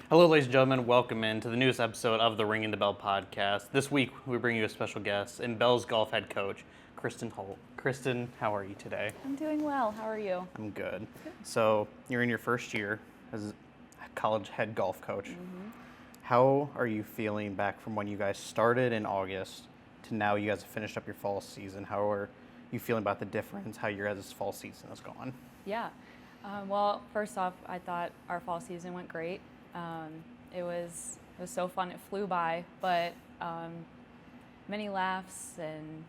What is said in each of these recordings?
Hello, ladies and gentlemen. Welcome into the newest episode of the Ringing the Bell podcast. This week, we bring you a special guest and Belle's golf head coach, Kristin Holt. Kristin, how are you today? I'm doing well. How are you? I'm good. So, you're in your first year as a college head golf coach. Mm-hmm. How are you feeling back from when you guys started in August to now you guys have finished up your fall season? How are you feeling about the difference, how your guys' fall season has gone? Yeah. Well, first off, I thought our fall season went great. It was so fun. It flew by, but many laughs and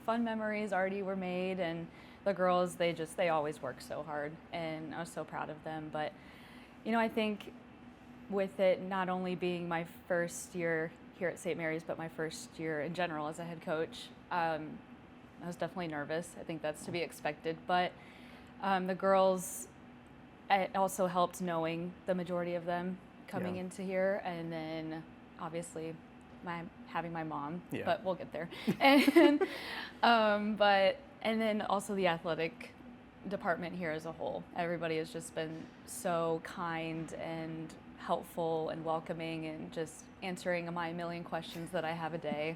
fun memories already were made. And the girls, they always work so hard, and I was so proud of them. But I think with it not only being my first year here at St. Mary's, but my first year in general as a head coach, I was definitely nervous. I think that's to be expected. But the girls, it also helped knowing the majority of them coming into here, and then obviously having my mom, but we'll get there. And and then also the athletic department here as a whole. Everybody has just been so kind and helpful and welcoming, and just answering my million questions that I have a day.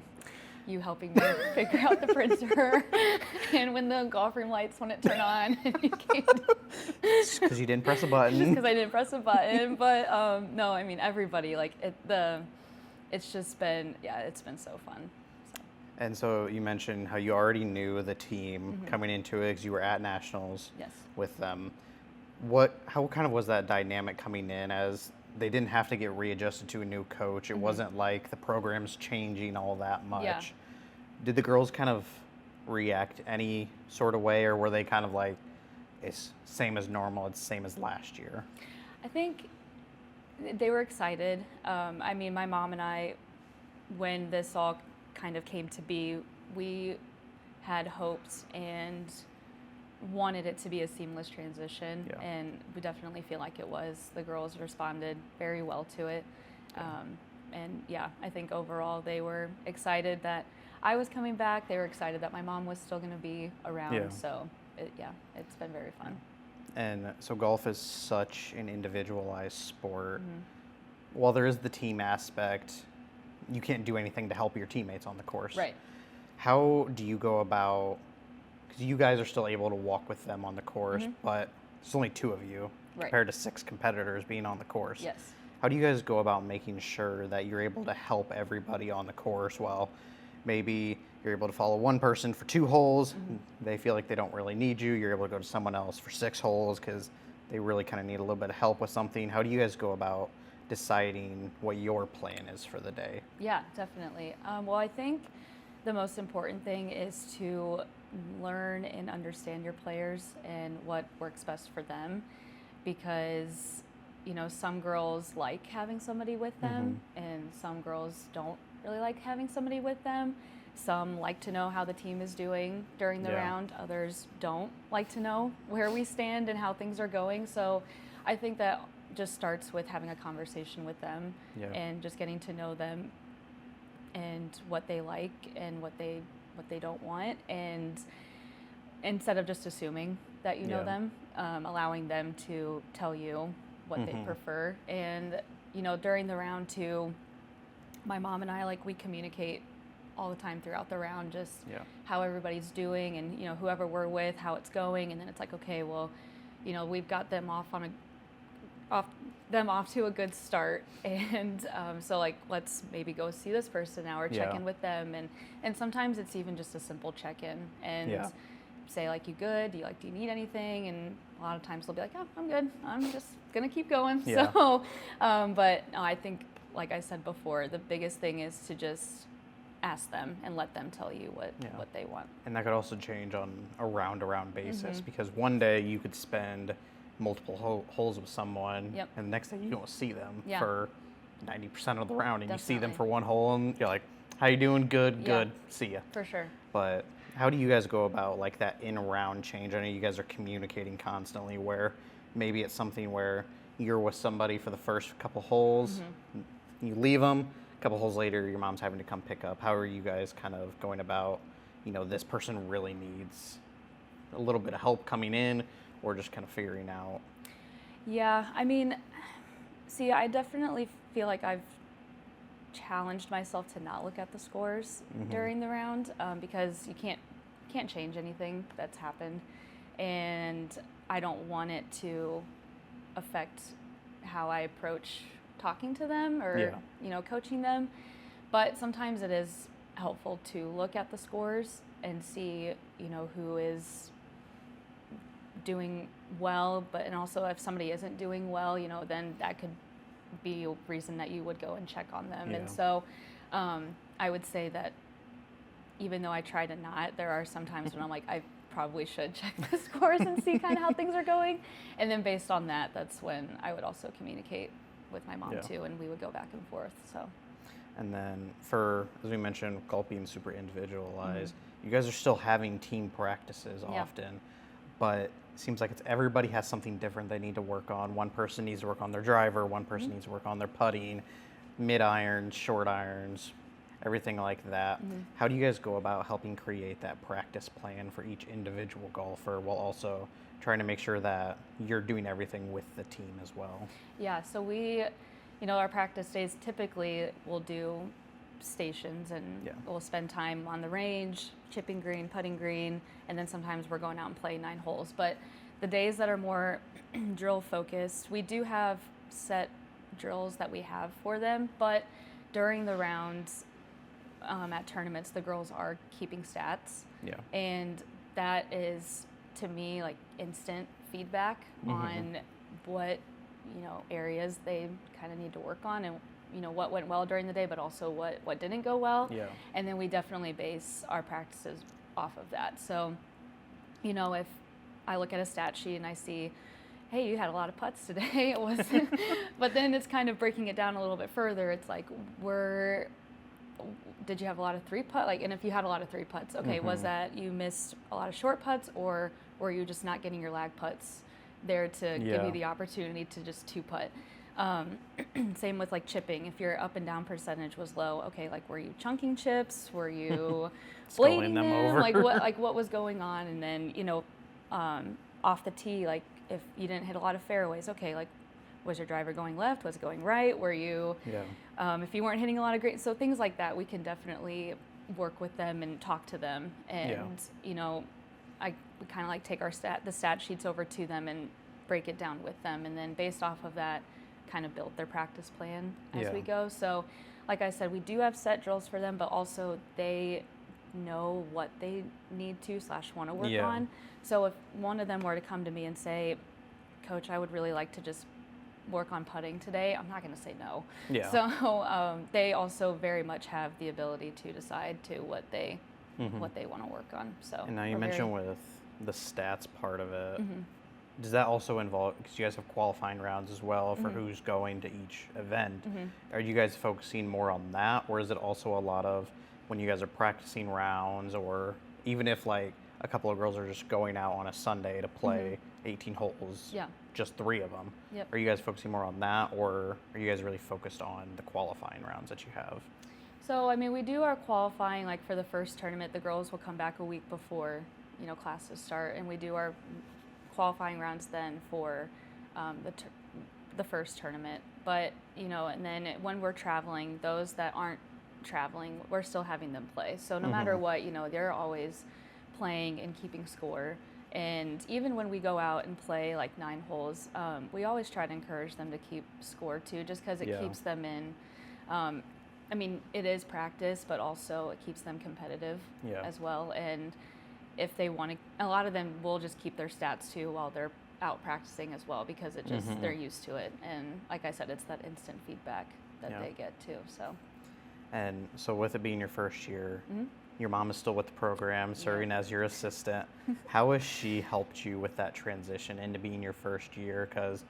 You helping me figure out the printer and when the golf room lights wouldn't turn on. It's because you didn't press a button. Just because I didn't press a button. But no, I mean, everybody, it's just been, it's been so fun. So. And so you mentioned how you already knew the team coming into it because you were at Nationals with them. How kind of was that dynamic coming in, as they didn't have to get readjusted to a new coach? It wasn't like the program's changing all that much. Yeah. Did the girls kind of react any sort of way, or were they kind of like, it's same as normal, it's same as last year? I think they were excited. I mean, my mom and I, when this all kind of came to be, we had hoped and wanted it to be a seamless transition, and we definitely feel like it was. The girls responded very well to it. And I think overall they were excited that I was coming back. They were excited that my mom was still going to be around. So it's been very fun. And so golf is such an individualized sport. While there is the team aspect, you can't do anything to help your teammates on the course. Right. How do you go about, because you guys are still able to walk with them on the course, but there's only two of you compared to 6 competitors being on the course. Yes. How do you guys go about making sure that you're able to help everybody on the course? Well, maybe you're able to follow one person for 2 holes. They feel like they don't really need you. You're able to go to someone else for 6 holes because they really kind of need a little bit of help with something. How do you guys go about deciding what your plan is for the day? Yeah, definitely. Well, I think the most important thing is to learn and understand your players and what works best for them, because some girls like having somebody with them, and some girls don't really like having somebody with them. Some like to know how the team is doing during the round. Others don't like to know where we stand and how things are going. So I think that just starts with having a conversation with them and just getting to know them and what they like and what they don't want, and instead of just assuming that you know them, allowing them to tell you what they prefer. And during the round too, my mom and I, we communicate all the time throughout the round, just how everybody's doing, and whoever we're with, how it's going. And then it's like, okay, well, we've got them off to a good start, and so let's maybe go see this person now, or check in with them. And sometimes it's even just a simple check-in and say, you good? Do you need anything? And a lot of times they'll be like, oh, I'm good. I'm just gonna keep going. So, but no, I think, like I said before, the biggest thing is to just ask them and let them tell you what they want. And that could also change on a round-to-round basis, because one day you could spend multiple holes with someone, and the next day you don't see them for 90% of the round, and you see them for 1 hole, and you're like, how you doing? Good, see ya. For sure. But how do you guys go about that in-round change? I know you guys are communicating constantly, where maybe it's something where you're with somebody for the first couple holes, you leave them, a couple holes later your mom's having to come pick up. How are you guys kind of going about, this person really needs a little bit of help coming in, or just kind of figuring out? Yeah, I mean, See, I definitely feel like I've challenged myself to not look at the scores during the round, because you can't change anything that's happened, and I don't want it to affect how I approach talking to them or coaching them. But sometimes it is helpful to look at the scores and see who is doing well, and also if somebody isn't doing well, then that could be a reason that you would go and check on them. And so I would say that even though I try to not, there are some times when I'm like, I probably should check the scores and see kind of how things are going. And then based on that, that's when I would also communicate with my mom too, and we would go back and forth. So. And then as we mentioned, golf being super individualized, you guys are still having team practices often, but it seems like everybody has something different they need to work on. One person needs to work on their driver, one person needs to work on their putting, mid irons, short irons, everything like that. How do you guys go about helping create that practice plan for each individual golfer while also trying to make sure that you're doing everything with the team as well? Yeah, so we, our practice days typically we'll do stations, and we'll spend time on the range, chipping green, putting green, and then sometimes we're going out and playing 9 holes. But the days that are more drill focused, we do have set drills that we have for them, but during the rounds at tournaments, the girls are keeping stats. And that is, to me, like instant feedback on what areas they kind of need to work on, and what went well during the day, but also what didn't go well. And then we definitely base our practices off of that. So if I look at a stat sheet and I see, hey, you had a lot of putts today, it wasn't but then it's kind of breaking it down a little bit further. It's like, did you have a lot of 3-putt? And if you had a lot of 3-putts, okay, was that you missed a lot of short putts, or were you just not getting your lag putts there to give you the opportunity to just 2-putt? Same with chipping. If your up and down percentage was low, okay, were you chunking chips? Were you blading them over? What was going on? And then off the tee, if you didn't hit a lot of fairways, okay, was your driver going left? Was it going right? Were you, if you weren't hitting a lot of great, so things like that, we can definitely work with them and talk to them. And, we kind of take the stat sheets over to them and break it down with them. And then based off of that, kind of build their practice plan as we go. So like I said, we do have set drills for them, but also they know what they need to / want to work on. So if one of them were to come to me and say, Coach, I would really like to just work on putting today, I'm not going to say no. So they also very much have the ability to decide what they want to work on. So. And now you mentioned with the stats part of it, does that also involve, because you guys have qualifying rounds as well for who's going to each event, are you guys focusing more on that, or is it also a lot of when you guys are practicing rounds, or even if a couple of girls are just going out on a Sunday to play 18 holes, just 3 of them, are you guys focusing more on that, or are you guys really focused on the qualifying rounds that you have? So, we do our qualifying, for the first tournament, the girls will come back a week before, classes start, and we do our qualifying rounds then for the first tournament. But, and then when we're traveling, those that aren't traveling, we're still having them play. So no matter what, they're always playing and keeping score. And even when we go out and play 9 holes, we always try to encourage them to keep score too, just because it keeps them in, it is practice, but also it keeps them competitive as well. And if they want to, a lot of them will just keep their stats too while they're out practicing as well, because it just, they're used to it. And like I said, it's that instant feedback that they get too, so. And so with it being your first year, your mom is still with the program, serving as your assistant. How has she helped you with that transition into being your first year? Because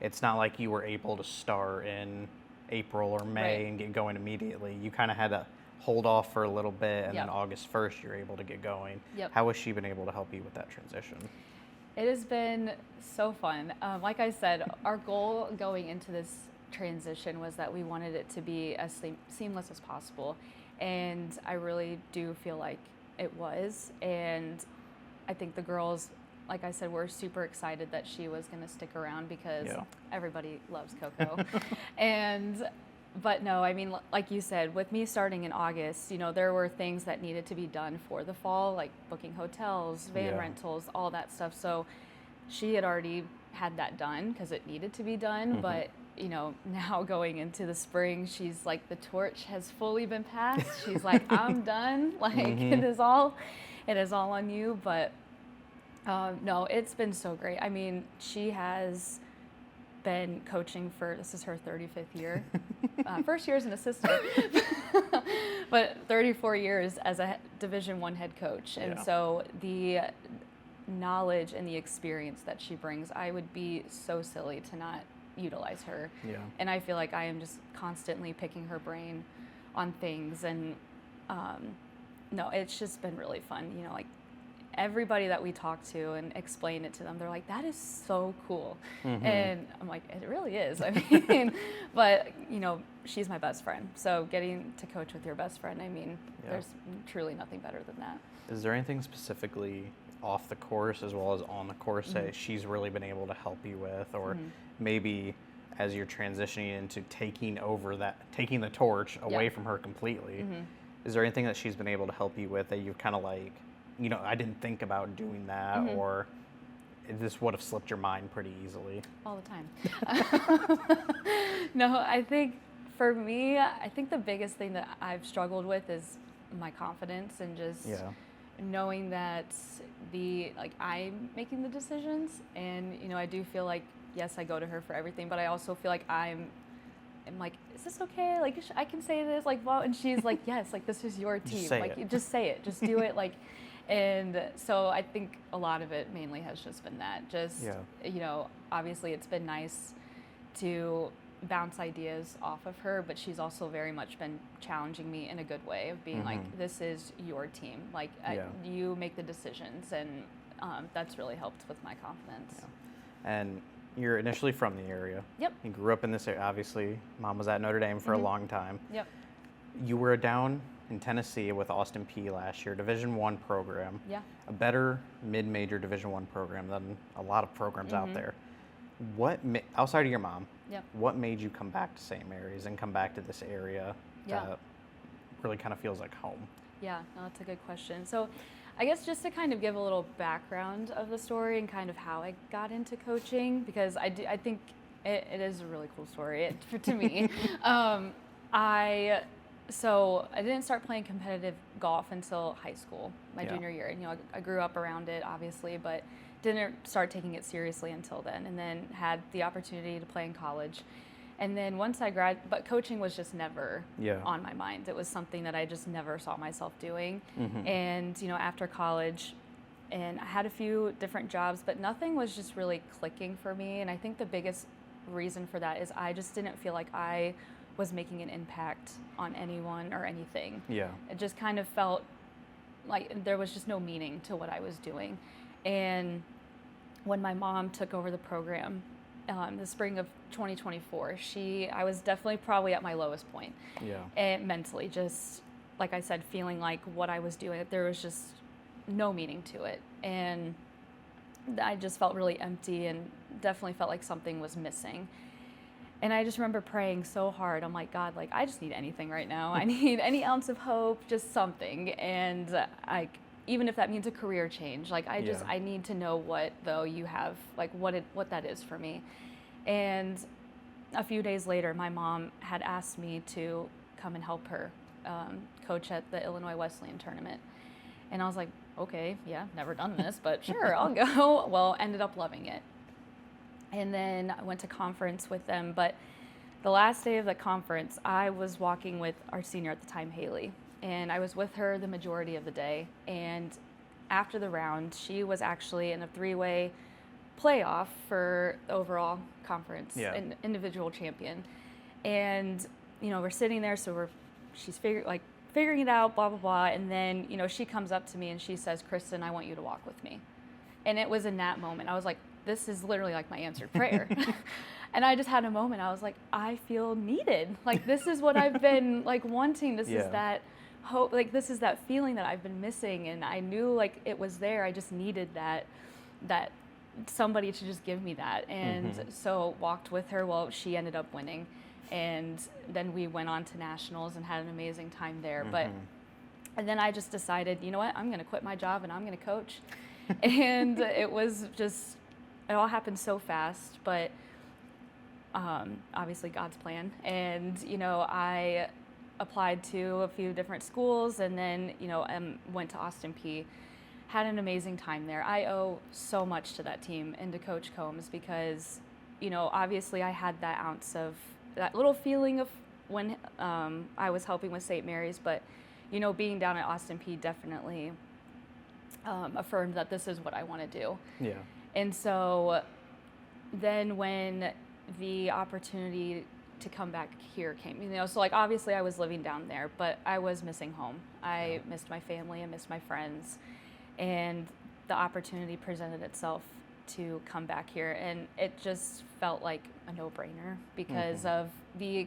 it's not like you were able to start in April or May and get going immediately. You kind of had to hold off for a little bit, and then August 1st you're able to get going. How has she been able to help you with that transition? It has been so fun. Like I said, our goal going into this transition was that we wanted it to be as seamless as possible, and I really do feel like it was. And I think the girls like I said, we're super excited that she was going to stick around because Yeah. everybody loves Coco. But no, I mean, like you said, with me starting in August, there were things that needed to be done for the fall, like booking hotels, van Yeah. rentals, all that stuff. So she had already had that done because it needed to be done. But, now going into the spring, she's like, the torch has fully been passed. She's like, I'm done. Like, it is all on you. But no, it's been so great. I mean, she has been coaching this is her 35th year. First year as an assistant, but 34 years as a Division I head coach. And so the knowledge and the experience that she brings, I would be so silly to not utilize her. Yeah. And I feel like I am just constantly picking her brain on things. And no, it's just been really fun. Like everybody that we talk to and explain it to them, they're like, that is so cool. And I'm like, it really is. I mean, but she's my best friend. So getting to coach with your best friend, I mean, there's truly nothing better than that. Is there anything specifically off the course as well as on the course that she's really been able to help you with, or maybe as you're transitioning into taking the torch away from her completely, is there anything that she's been able to help you with that you've kind of like, I didn't think about doing that, or this would have slipped your mind pretty easily? All the time. No, I think for me, the biggest thing that I've struggled with is my confidence and just knowing that I'm making the decisions. And, I do feel like, yes, I go to her for everything, but I also feel like I'm like, is this okay? Like, I can say this, like, well, and she's like, yes, like, this is your team. You just say it, just do it. Like, and so I think a lot of it mainly has just been that. Just, obviously it's been nice to bounce ideas off of her, but she's also very much been challenging me in a good way of being like, this is your team. Like, you make the decisions, and that's really helped with my confidence. Yeah. And you're initially from the area. Yep. You grew up in this area. Obviously, Mom was at Notre Dame for a long time. Yep. You were down in Tennessee with Austin Peay last year, Division I program. Yeah. A better mid-major Division I program than a lot of programs out there. Outside of your mom, what made you come back to St. Mary's and come back to this area that really kind of feels like home? Yeah, no, that's a good question. So I guess just to kind of give a little background of the story and kind of how I got into coaching, because I think it is a really cool story to me. So I didn't start playing competitive golf until high school, my junior year. And, I grew up around it, obviously, but didn't start taking it seriously until then, and then had the opportunity to play in college. And then once I but coaching was just never on my mind. It was something that I just never saw myself doing. And, after college, and I had a few different jobs, but nothing was just really clicking for me. And I think the biggest reason for that is I just didn't feel like I was making an impact on anyone or anything. Yeah. It just kind of felt like there was just no meaning to what I was doing. And when my mom took over the program, the spring of 2024, I was definitely probably at my lowest point. Yeah. And mentally, just like I said, feeling like what I was doing, there was just no meaning to it. And I just felt really empty and definitely felt like something was missing. And I just remember praying so hard. I'm like, God, like, I just need anything right now. I need any ounce of hope, just something. And even if that means a career change, like, I need to know what, though, you have, like, what that is for me. And a few days later, my mom had asked me to come and help her coach at the Illinois Wesleyan tournament. And I was like, okay, yeah, never done this, but sure, I'll go. Well, ended up loving it. And then I went to conference with them. But the last day of the conference, I was walking with our senior at the time, Haley. And I was with her the majority of the day. And after the round, she was actually in a 3-way playoff for the overall conference, an individual champion. And, we're sitting there, so she's figuring it out, blah, blah, blah. And then, she comes up to me and she says, Kristin, I want you to walk with me. And it was in that moment, I was like, this is literally like my answered prayer. And I just had a moment. I was like, I feel needed. Like, this is what I've been like wanting. This is that hope. Like, this is that feeling that I've been missing. And I knew like it was there. I just needed that that somebody should just give me that. And so walked with her. Well, she ended up winning. And then we went on to nationals and had an amazing time there. And then I just decided, you know what, I'm going to quit my job and I'm going to coach. And it was just, it all happened so fast, but obviously God's plan. And, you know, I applied to a few different schools and then, you know, went to Austin P. Had an amazing time there. I owe so much to that team and to Coach Combs because, you know, obviously I had that ounce of, that little feeling of when I was helping with St. Mary's, but, you know, being down at Austin P definitely affirmed that this is what I want to do. Yeah. And so then when the opportunity to come back here came, you know, so like obviously I was living down there, but I was missing home. I missed my family, I missed my friends, and the opportunity presented itself to come back here, and it just felt like a no-brainer because of the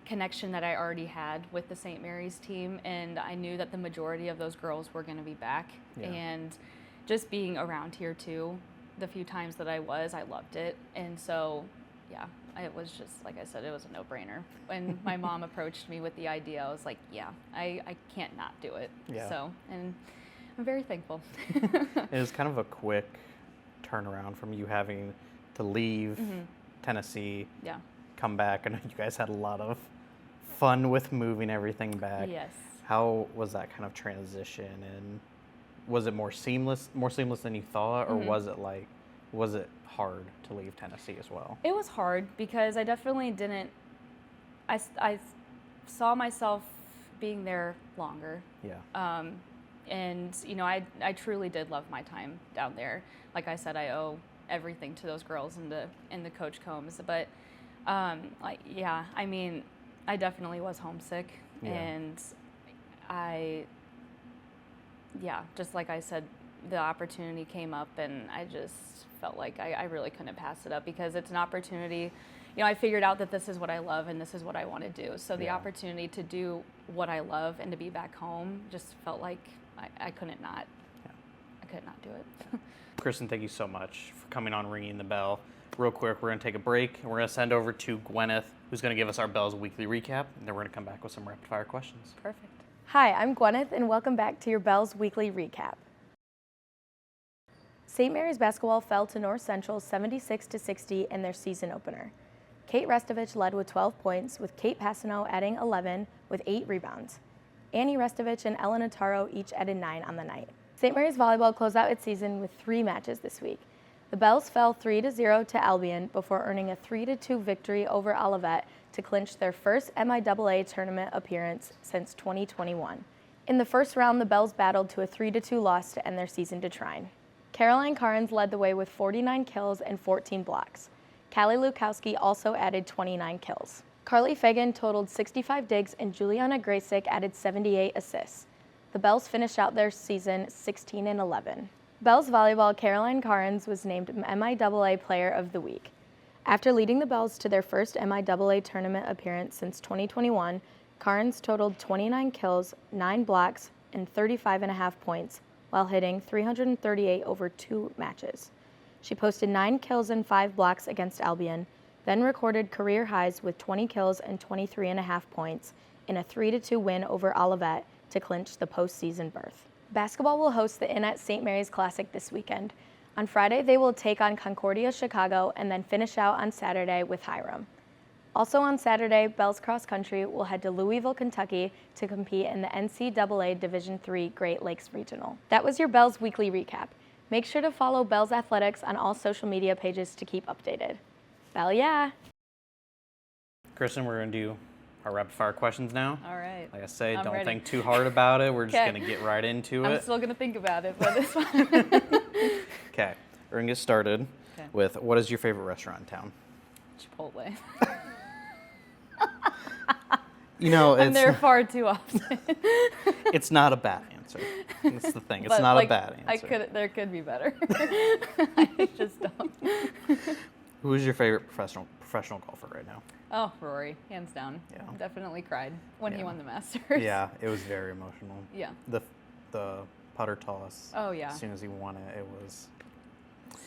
connection that I already had with the St. Mary's team, and I knew that the majority of those girls were going to be back. And just being around here too, the few times that I loved it. And so yeah, it was just, like I said, it was a no-brainer. When my mom approached me with the idea, I was like, yeah, I can't not do it. So, and I'm very thankful. It was kind of a quick turnaround from you having to leave Tennessee, come back. I know you guys had a lot of fun with moving everything back. Yes. How was that kind of transition, and was it more seamless than you thought, or was it hard to leave Tennessee as well? It was hard because I definitely didn't, I saw myself being there longer. Yeah. And, you know, I truly did love my time down there. Like I said, I owe everything to those girls and the Coach Combs. But, yeah, I mean, I definitely was homesick. And just like I said, the opportunity came up and I just felt like I really couldn't pass it up because it's an opportunity. You know, I figured out that this is what I love and this is what I want to do. So the opportunity to do what I love and to be back home just felt like I couldn't not. I could not do it. Kristin, thank you so much for coming on Ringing the Bell. Real quick, we're going to take a break and we're going to send over to Gwyneth, who's going to give us our Bell's weekly recap, and then we're going to come back with some rapid fire questions. Perfect. Hi, I'm Gwyneth, and welcome back to your Bell's weekly recap. St. Mary's basketball fell to North Central 76-60 in their season opener. Kate Restovich led with 12 points, with Kate Passano adding 11 with 8 rebounds. Annie Restovich and Ellen Notaro each added 9 on the night. St. Mary's volleyball closed out its season with 3 matches this week. The Bells fell 3-0 to Albion before earning a 3-2 victory over Olivet to clinch their first MIAA tournament appearance since 2021. In the first round, the Bells battled to a 3-2 loss to end their season to Trine. Caroline Carnes led the way with 49 kills and 14 blocks. Callie Lukowski also added 29 kills. Carly Fagan totaled 65 digs and Juliana Graysick added 78 assists. The Bells finished out their season 16-11. Bells volleyball Caroline Carnes was named MIAA Player of the Week. After leading the Bells to their first MIAA tournament appearance since 2021, Carnes totaled 29 kills, 9 blocks, and 35.5 points, while hitting 338 over 2 matches. She posted 9 kills and 5 blocks against Albion, then recorded career highs with 20 kills and 23.5 points in a 3-2 win over Olivet to clinch the postseason berth. Basketball will host the Inn at St. Mary's Classic this weekend. On Friday, they will take on Concordia Chicago and then finish out on Saturday with Hiram. Also on Saturday, Bells Cross Country will head to Louisville, Kentucky to compete in the NCAA Division III Great Lakes Regional. That was your Bells Weekly Recap. Make sure to follow Bells Athletics on all social media pages to keep updated. Bell, yeah! Kristin, we're going to do our rapid fire questions now. All right. Like I say, I'm don't ready. think too hard about it. We're just going to get right into I'm it. still going to think about it, but it's fine. Okay, we're going to get started with, what is your favorite restaurant in town? Chipotle. You know, I'm there far too often. It's not a bad answer. That's the thing. It's But, not like, a bad answer. There could be better. I just don't. Who is your favorite professional golfer right now? Oh, Rory, hands down. Yeah. Definitely cried when he Yeah. won the Masters. Yeah, it was very emotional. Yeah. The putter toss. Oh, yeah. As soon as he won it, it was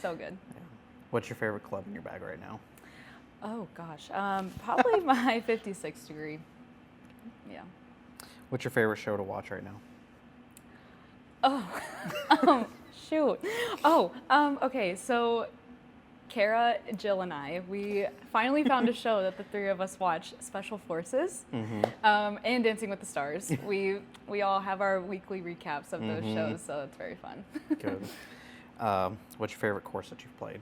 So good. Yeah. What's your favorite club in your bag right now? Oh gosh, probably my 56 degree. Yeah. What's your favorite show to watch right now? Oh, shoot. Oh, okay. So, Kara, Jill, and I, we finally found a show that the three of us watch, Special Forces, and Dancing with the Stars. We all have our weekly recaps of those shows, so it's very fun. Good. What's your favorite course that you've played?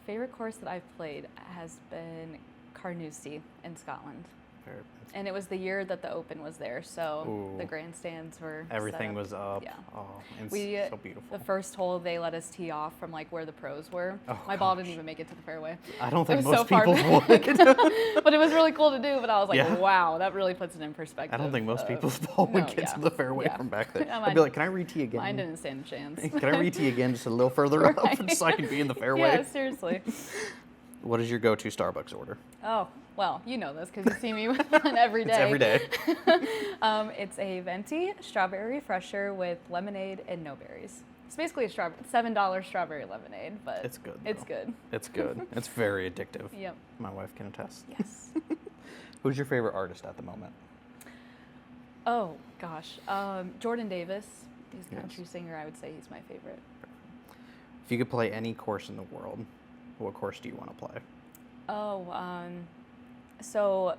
Favorite course that I've played has been Carnoustie in Scotland. Favorite. And it was the year that the Open was there, so Ooh. the grandstands were Everything set up. was up. Yeah. Oh, it's so beautiful. The first hole, they let us tee off from like where the pros were. Oh, My ball gosh. didn't even make it to the fairway. I don't think It was most so far people back. would. But it was really cool to do. But I was like, Yeah. wow, that really puts it in perspective. I don't think most people's ball would no, get yeah. to the fairway Yeah. from back there. Yeah, I'd be like, can I re-tee again? Mine didn't stand a chance. Can I re-tee again just a little further up Right. so I can be in the fairway? Yeah, seriously. What is your go-to Starbucks order? Oh, well, you know this because you see me with one every day. It's every day. It's a venti strawberry refresher with lemonade and no berries. It's basically a $7 strawberry lemonade, but It's good, It's though. good. It's good. It's very addictive. Yep. My wife can attest. Yes. Who's your favorite artist at the moment? Oh gosh, Jordan Davis. He's a Yes. country singer. I would say he's my favorite. If you could play any course in the world, what course do you want to play? Oh, so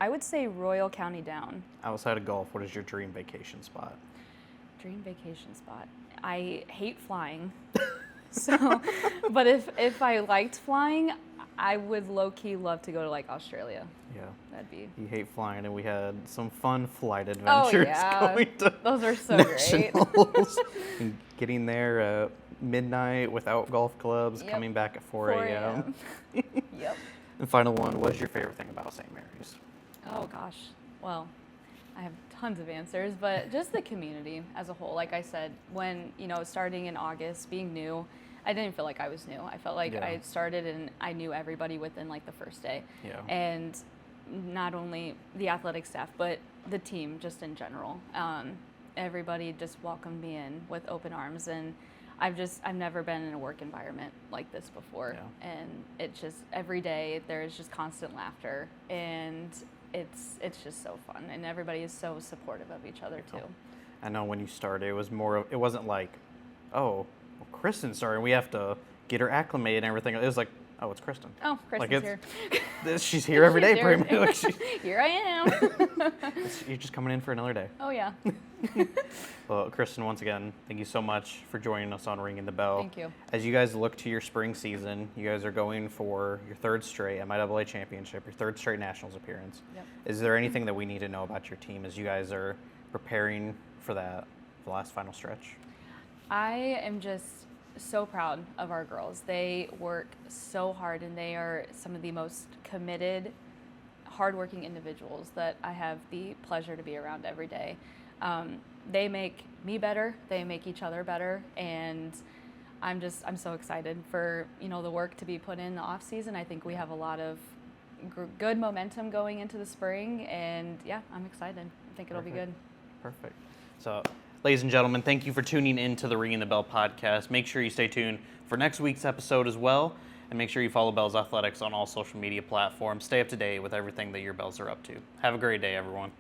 I would say Royal County Down. Outside of golf, what is your dream vacation spot? Dream vacation spot. I hate flying. So, but if I liked flying, I would low-key love to go to like Australia. Yeah. That'd be. You hate flying, and we had some fun flight Oh adventures yeah, going to those are so great. nationals. And getting there at midnight without golf clubs, Yep. coming back at 4 a.m. Yep. And final one, what is your favorite thing about St. Mary's? Oh gosh. Well, I have tons of answers, but just the community as a whole. Like I said, when starting in August, being new, I didn't feel like I was new. I felt like Yeah. I started and I knew everybody within like the first day. Yeah. And not only the athletic staff, but the team just in general. Everybody just welcomed me in with open arms, and I've never been in a work environment like this before. Yeah. And it's just every day there is just constant laughter, and it's just so fun, and everybody is so supportive of each other too. I know when you started, it wasn't like, oh, well, Kristin's starting, we have to get her acclimated and everything. It was like, oh, it's Kristin. Oh, Kristen's here. She's here every day, She's pretty here. much. Here I am. You're just coming in for another day. Oh yeah. Well, Kristin, once again, thank you so much for joining us on Ringing the Bell. Thank you. As you guys look to your spring season, you guys are going for your third straight MIAA championship, your third straight nationals appearance. Yep. Is there anything that we need to know about your team as you guys are preparing for the last final stretch? I am just so proud of our girls. They work so hard, and they are some of the most committed, hardworking individuals that I have the pleasure to be around every day. They make me better, they make each other better, and I'm so excited for the work to be put in the off season. I think we have a lot of good momentum going into the spring, and yeah, I'm excited. I think it'll be good. Perfect. So, ladies and gentlemen, thank you for tuning in to the Ringing the Bell podcast. Make sure you stay tuned for next week's episode as well, and make sure you follow Bell's Athletics on all social media platforms. Stay up to date with everything that your Bells are up to. Have a great day, everyone.